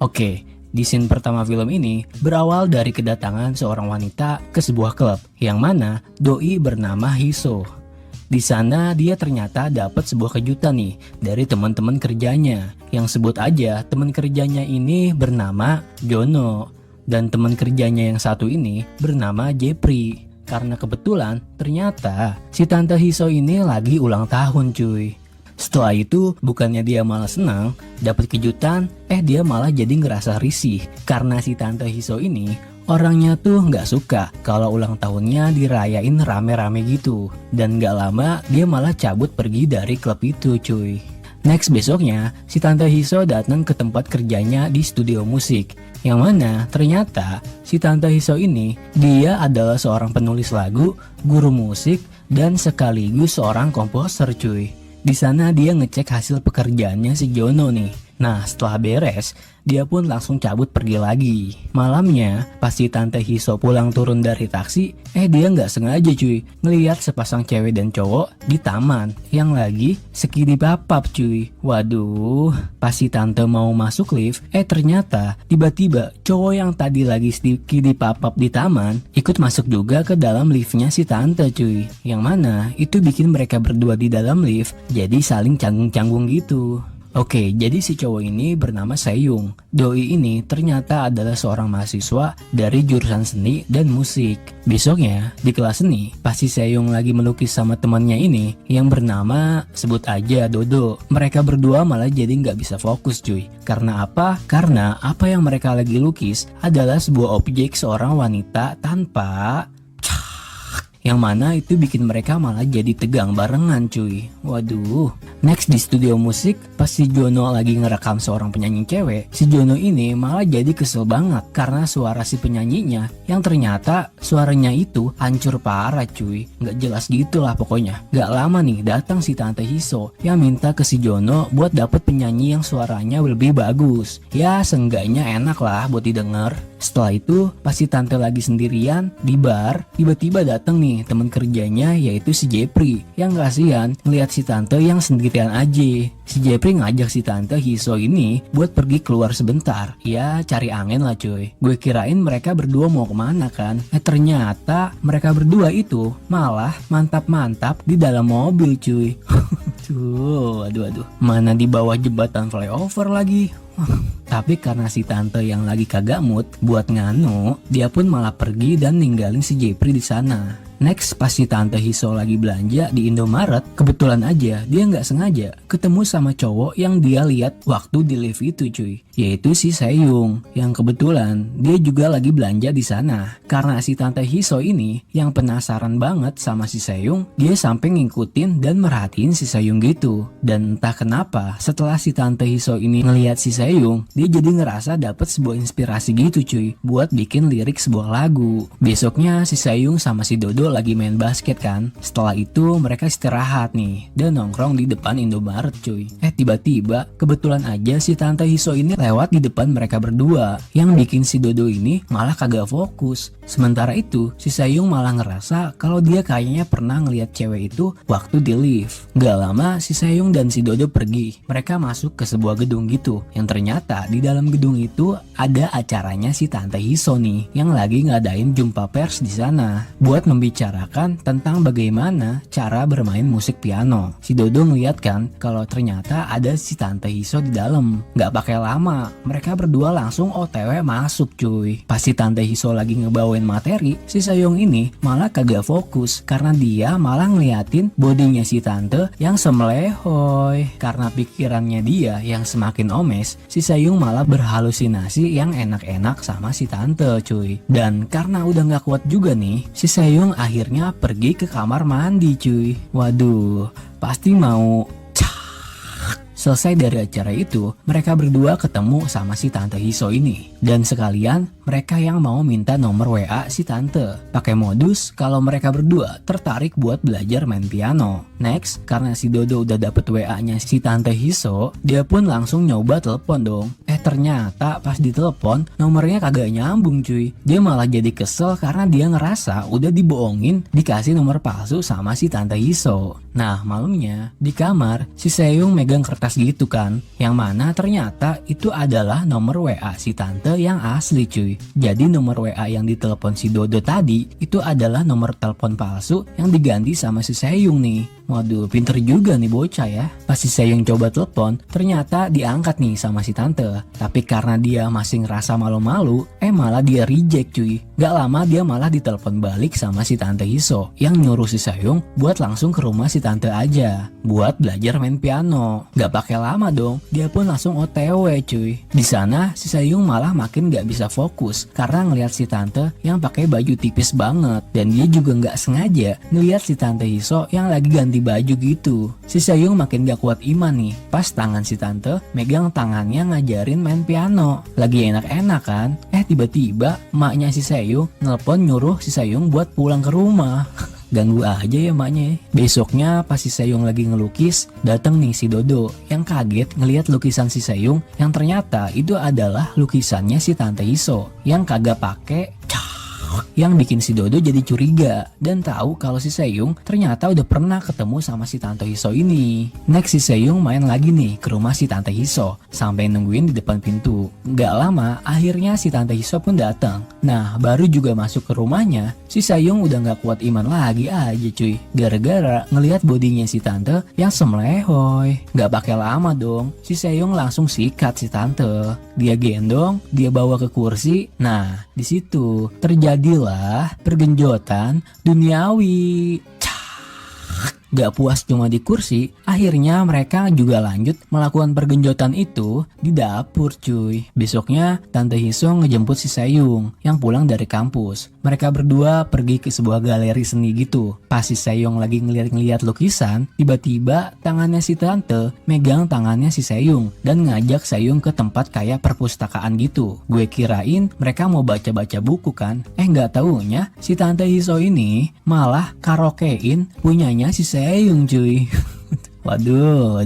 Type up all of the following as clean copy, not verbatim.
Oke, di scene pertama film ini berawal dari kedatangan seorang wanita ke sebuah klub yang mana doi bernama Hiso. Di sana dia ternyata dapat sebuah kejutan nih dari teman-teman kerjanya, yang sebut aja teman kerjanya ini bernama Jono dan teman kerjanya yang satu ini bernama Jepri. Karena kebetulan ternyata si Tante Hiso ini lagi ulang tahun cuy. Setelah itu bukannya dia malah senang dapat kejutan, dia malah jadi ngerasa risih karena si Tante Hiso ini orangnya tuh nggak suka kalau ulang tahunnya dirayain rame-rame gitu. Dan nggak lama dia malah cabut pergi dari klub itu cuy. Next besoknya si Tante Hiso datang ke tempat kerjanya di studio musik, yang mana ternyata si Tante Hiso ini dia adalah seorang penulis lagu, guru musik, dan sekaligus seorang komposer cuy. Di sana dia ngecek hasil pekerjaannya si Jono nih. Nah setelah beres, dia pun langsung cabut pergi lagi. Malamnya, pas si Tante Hiso pulang turun dari taksi, dia nggak sengaja cuy ngeliat sepasang cewek dan cowok di taman yang lagi skidi papap cuy. Waduh, pas si Tante mau masuk lift, ternyata tiba-tiba cowok yang tadi lagi skidi papap di taman ikut masuk juga ke dalam liftnya si Tante cuy. Yang mana itu bikin mereka berdua di dalam lift jadi saling canggung-canggung gitu. Oke, jadi si cowok ini bernama Seyung. Doi ini ternyata adalah seorang mahasiswa dari jurusan seni dan musik. Besoknya di kelas seni, pas si Seyung lagi melukis sama temannya ini yang bernama sebut aja Dodo. Mereka berdua malah jadi nggak bisa fokus cuy. Karena apa? Karena apa yang mereka lagi lukis adalah sebuah objek seorang wanita tanpa yang mana itu bikin mereka malah jadi tegang barengan cuy. Waduh. Next di studio musik, pas si Jono lagi ngerekam seorang penyanyi cewek, si Jono ini malah jadi kesel banget karena suara si penyanyinya yang ternyata suaranya itu hancur parah cuy. Nggak jelas gitu lah pokoknya. Gak lama nih datang si Tante Hiso yang minta ke si Jono buat dapet penyanyi yang suaranya lebih bagus. Ya seenggaknya enak lah buat didengar. Setelah itu pas si Tante lagi sendirian di bar, tiba-tiba datang nih teman kerjanya yaitu si Jepri yang kasihan ngeliat si Tante yang sendirian aja. Si Jepri ngajak si Tante Hiso ini buat pergi keluar sebentar, ya cari angin lah cuy. Gue kirain mereka berdua mau kemana kan, ternyata mereka berdua itu malah mantap-mantap di dalam mobil cuy. Aduh, mana di bawah jembatan flyover lagi. Tapi karena si Tante yang lagi kagak mood buat nganu, dia pun malah pergi dan ninggalin si Jepri di sana. Next, pas si Tante Hiso lagi belanja di Indomaret, kebetulan aja dia nggak sengaja ketemu sama cowok yang dia lihat waktu di lift itu cuy, yaitu si Seyung, yang kebetulan dia juga lagi belanja di sana. Karena si Tante Hiso ini yang penasaran banget sama si Seyung, dia sampai ngikutin dan merhatiin si Seyung gitu. Dan entah kenapa setelah si Tante Hiso ini ngelihat si Seyung, dia jadi ngerasa dapet sebuah inspirasi gitu cuy buat bikin lirik sebuah lagu. Besoknya si Seyung sama si Dodo lagi main basket kan. Setelah itu mereka istirahat nih dan nongkrong di depan Indomaret cuy. Tiba-tiba kebetulan aja si Tante Hiso ini lewat di depan mereka berdua, yang bikin si Dodo ini malah kagak fokus. Sementara itu si Seyung malah ngerasa kalau dia kayaknya pernah ngeliat cewek itu waktu di lift. Gak lama si Seyung dan si Dodo pergi. Mereka masuk ke sebuah gedung gitu, yang ternyata di dalam gedung itu ada acaranya si Tante Hiso nih yang lagi ngadain jumpa pers di sana buat membicarakan tentang bagaimana cara bermain musik piano. Si Dodo ngeliat kan kalau ternyata ada si Tante Hiso di dalam. Gak pakai lama, mereka berdua langsung OTW masuk cuy. Pas si Tante Hiso lagi ngebawain materi, si Seyung ini malah kagak fokus karena dia malah ngeliatin bodinya si Tante yang semelehoy. Karena pikirannya dia yang semakin omes, si Seyung malah berhalusinasi yang enak-enak sama si Tante cuy. Dan karena udah gak kuat juga nih, si Seyung akhirnya pergi ke kamar mandi cuy. Waduh, pasti mau Selesai dari acara itu, mereka berdua ketemu sama si Tante Hiso ini. Dan sekalian, mereka yang mau minta nomor WA si Tante. Pakai modus kalau mereka berdua tertarik buat belajar main piano. Next, karena si Dodo udah dapet WA-nya si Tante Hiso, dia pun langsung nyoba telepon dong. Ternyata pas ditelepon, nomornya kagak nyambung cuy. Dia malah jadi kesel karena dia ngerasa udah dibohongin dikasih nomor palsu sama si Tante Hiso. Nah, malamnya di kamar, si Seyung megang kertas keras gitu kan. Yang mana ternyata itu adalah nomor WA si tante yang asli cuy. Jadi nomor WA yang ditelepon si Dodo tadi itu adalah nomor telepon palsu yang diganti sama si Seyung nih. Waduh, pinter juga nih bocah ya. Pas si Seyung coba telepon, ternyata diangkat nih sama si tante. Tapi karena dia masih ngerasa malu-malu, malah dia reject cuy. Gak lama dia malah ditelepon balik sama si tante Hiso yang nyuruh si Seyung buat langsung ke rumah si tante aja buat belajar main piano. Gak pakai lama dong, dia pun langsung OTW cuy. Di sana si Seyung malah makin gak bisa fokus karena ngeliat si tante yang pakai baju tipis banget, dan dia juga gak sengaja ngeliat si tante Hiso yang lagi ganti baju gitu. Si Seyung makin gak kuat iman nih pas tangan si tante megang tangannya ngajarin main piano. Lagi enak-enak kan, tiba-tiba emaknya si Seyung nelpon nyuruh si Seyung buat pulang ke rumah. Ganggu aja ya emaknya. Besoknya pas si Seyung lagi ngelukis, dateng nih si Dodo yang kaget ngelihat lukisan si Seyung yang ternyata itu adalah lukisannya si tante Hiso yang kagak pakai. Yang bikin si Dodo jadi curiga dan tahu kalau si Seyung ternyata udah pernah ketemu sama si tante Hiso ini. Next si Seyung main lagi nih ke rumah si tante Hiso sampai nungguin di depan pintu. Gak lama akhirnya si tante Hiso pun datang. Nah baru juga masuk ke rumahnya, si Seyung udah gak kuat iman lagi aja cuy. Gara-gara ngelihat bodinya si tante yang semlehoy. Gak pakai lama dong, si Seyung langsung sikat si tante. Dia gendong, dia bawa ke kursi. Nah di situ terjadilah pergenjotan duniawi. Gak puas cuma di kursi, akhirnya mereka juga lanjut melakukan pergenjotan itu di dapur cuy. Besoknya tante Hiso ngejemput si Seyung yang pulang dari kampus. Mereka berdua pergi ke sebuah galeri seni gitu. Pas si Seyung lagi ngeliat-ngeliat lukisan, tiba-tiba tangannya si tante megang tangannya si Seyung dan ngajak Seyung ke tempat kayak perpustakaan gitu. Gue kirain mereka mau baca-baca buku kan. Gak taunya si tante Hiso ini malah karaokein punyanya si Seyung cuy. Waduh.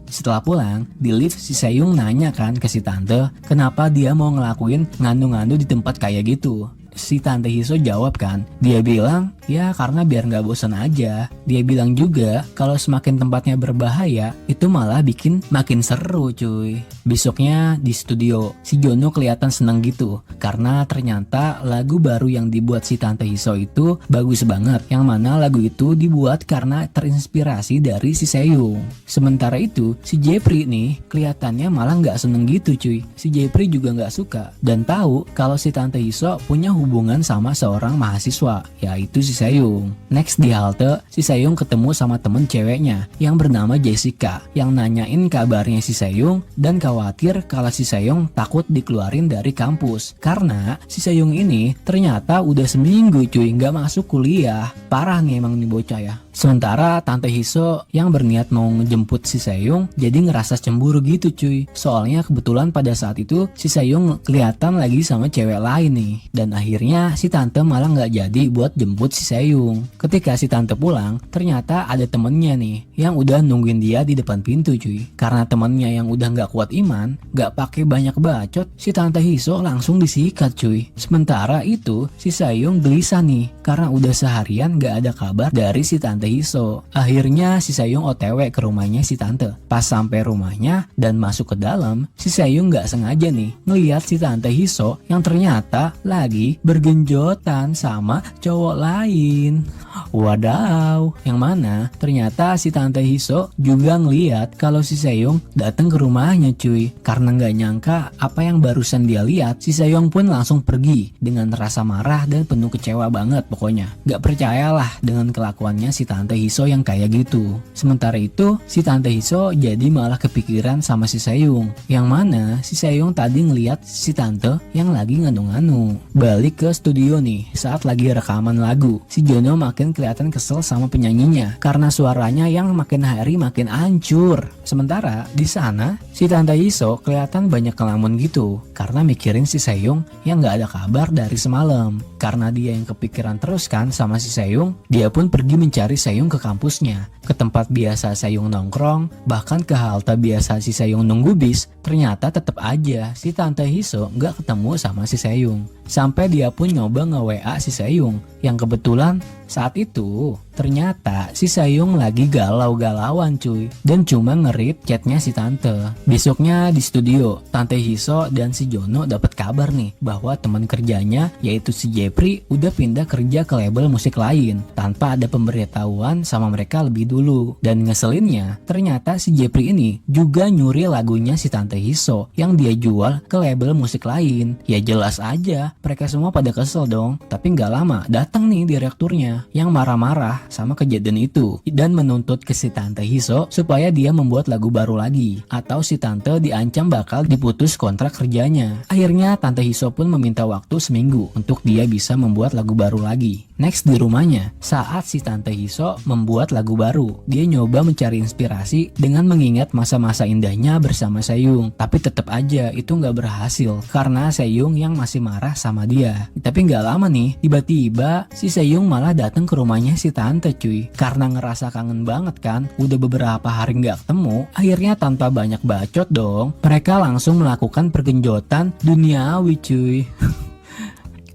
Setelah pulang, di lift si Seyung nanya kan ke si tante kenapa dia mau ngelakuin ngandu-ngandu di tempat kayak gitu. Si tante Hiso jawab kan, dia bilang ya karena biar gak bosan aja. Dia bilang juga kalau semakin tempatnya berbahaya itu malah bikin makin seru cuy. Besoknya di studio, si Jono kelihatan senang gitu karena ternyata lagu baru yang dibuat si tante Hiso itu bagus banget. Yang mana lagu itu dibuat karena terinspirasi dari si Seyung. Sementara itu si Jepri nih kelihatannya malah gak seneng gitu cuy. Si Jepri juga gak suka dan tahu kalau si tante Hiso punya hubungan sama seorang mahasiswa, yaitu si Seyung. Next di halte, si Seyung ketemu sama temen ceweknya yang bernama Jessica yang nanyain kabarnya si Seyung dan khawatir kalau si Seyung takut dikeluarin dari kampus karena si Seyung ini ternyata udah seminggu cuy gak masuk kuliah. Parah nih emang nih bocah ya. Sementara tante Hiso yang berniat mau ngejemput si Seyung jadi ngerasa cemburu gitu cuy. Soalnya kebetulan pada saat itu si Seyung kelihatan lagi sama cewek lain nih. Dan akhirnya si tante malah gak jadi buat jemput si Seyung. Ketika si tante pulang, ternyata ada temennya nih yang udah nungguin dia di depan pintu cuy. Karena temennya yang udah gak kuat iman, gak pakai banyak bacot, si tante Hiso langsung disikat cuy. Sementara itu si Seyung gelisah nih karena udah seharian gak ada kabar dari si tante Hiso. Akhirnya si Seyung OTW ke rumahnya si tante. Pas sampai rumahnya dan masuk ke dalam, si Seyung gak sengaja nih ngeliat si tante Hiso yang ternyata lagi bergenjotan sama cowok lain. Wadaw, yang mana ternyata si tante Hiso juga ngeliat kalau si Seyung datang ke rumahnya cuy. Karena gak nyangka apa yang barusan dia lihat, si Seyung pun langsung pergi dengan rasa marah dan penuh kecewa banget pokoknya. Gak percayalah dengan kelakuannya si tante Hiso yang kayak gitu. Sementara itu si tante Hiso jadi malah kepikiran sama si Seyung, yang mana si Seyung tadi ngeliat si tante yang lagi nganu-nganu. Balik ke studio nih saat lagi rekaman lagu, si Jono makin kelihatan kesel sama penyanyinya karena suaranya yang makin hari makin hancur. Sementara di sana si tante Hiso kelihatan banyak kelamun gitu karena mikirin si Seyung yang gak ada kabar dari semalam. Karena dia yang kepikiran terus kan sama si Seyung, dia pun pergi mencari Seyung ke kampusnya, ke tempat biasa Seyung nongkrong, bahkan ke halte biasa si Seyung nunggu bis. Ternyata tetap aja si tante Hiso gak ketemu sama si Seyung. Sampai dia pun nyoba nge-WA si Seyung yang kebetulan saat itu Ternyata si Sayung lagi galau-galauan cuy, dan cuma nge-read chatnya si tante. Besoknya di studio, Tante Hiso dan si Jono dapat kabar nih bahwa teman kerjanya yaitu si Jepri udah pindah kerja ke label musik lain tanpa ada pemberitahuan sama mereka lebih dulu. Dan ngeselinnya, ternyata si Jepri ini juga nyuri lagunya si Tante Hiso yang dia jual ke label musik lain. Ya jelas aja, mereka semua pada kesel dong. Tapi nggak lama datang nih direkturnya yang marah-marah sama kejadian itu dan menuntut ke si Tante Hiso supaya dia membuat lagu baru lagi, atau si tante diancam bakal diputus kontrak kerjanya. Akhirnya Tante Hiso pun meminta waktu seminggu untuk dia bisa membuat lagu baru lagi. Next di rumahnya, saat si Tante Hiso membuat lagu baru, dia nyoba mencari inspirasi dengan mengingat masa-masa indahnya bersama Seyung. Tapi tetap aja itu nggak berhasil karena Seyung yang masih marah sama dia. Tapi nggak lama nih, tiba-tiba si Seyung malah datang ke rumahnya si tante cuy. Karena ngerasa kangen banget kan, udah beberapa hari nggak ketemu. Akhirnya tanpa banyak bacot dong, mereka langsung melakukan pergenjotan duniawi cuy.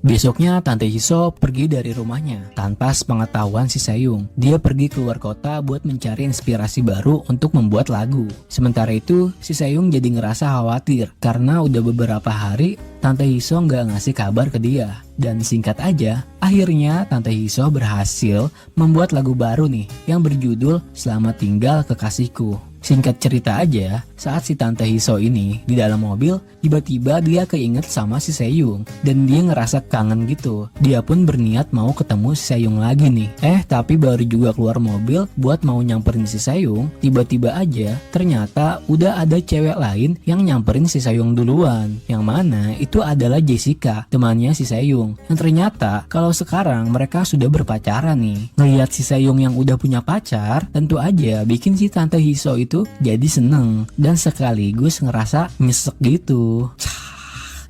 Besoknya Tante Hiso pergi dari rumahnya tanpa sepengetahuan si Seyung. Dia pergi keluar kota buat mencari inspirasi baru untuk membuat lagu. Sementara itu si Seyung jadi ngerasa khawatir karena udah beberapa hari Tante Hiso nggak ngasih kabar ke dia. Dan singkat aja, akhirnya Tante Hiso berhasil membuat lagu baru nih yang berjudul Selamat Tinggal Kekasihku. Singkat cerita aja, saat si Tante Hiso ini di dalam mobil, tiba-tiba dia keinget sama si Seyung dan dia ngerasa kangen gitu. Dia pun berniat mau ketemu si Seyung lagi nih. Tapi baru juga keluar mobil buat mau nyamperin si Seyung, tiba-tiba aja ternyata udah ada cewek lain yang nyamperin si Seyung duluan. Yang mana itu adalah Jessica, temannya si Seyung. Yang ternyata kalau sekarang mereka sudah berpacaran nih. Ngelihat si Seyung yang udah punya pacar, tentu aja bikin si Tante Hiso itu jadi seneng dan sekaligus ngerasa nyesek gitu.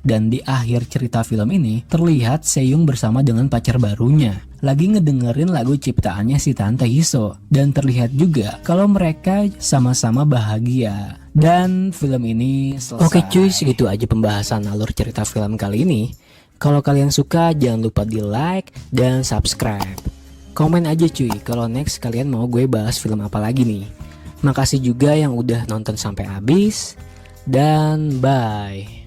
Dan di akhir cerita film ini terlihat Seyung bersama dengan pacar barunya lagi ngedengerin lagu ciptaannya si Tante Hiso, dan terlihat juga kalau mereka sama-sama bahagia. Dan film ini selesai. Oke cuy, segitu aja pembahasan alur cerita film kali ini. Kalau kalian suka jangan lupa di like dan subscribe. Komen aja cuy kalau next kalian mau gue bahas film apa lagi nih. Makasih juga yang udah nonton sampai habis, dan bye.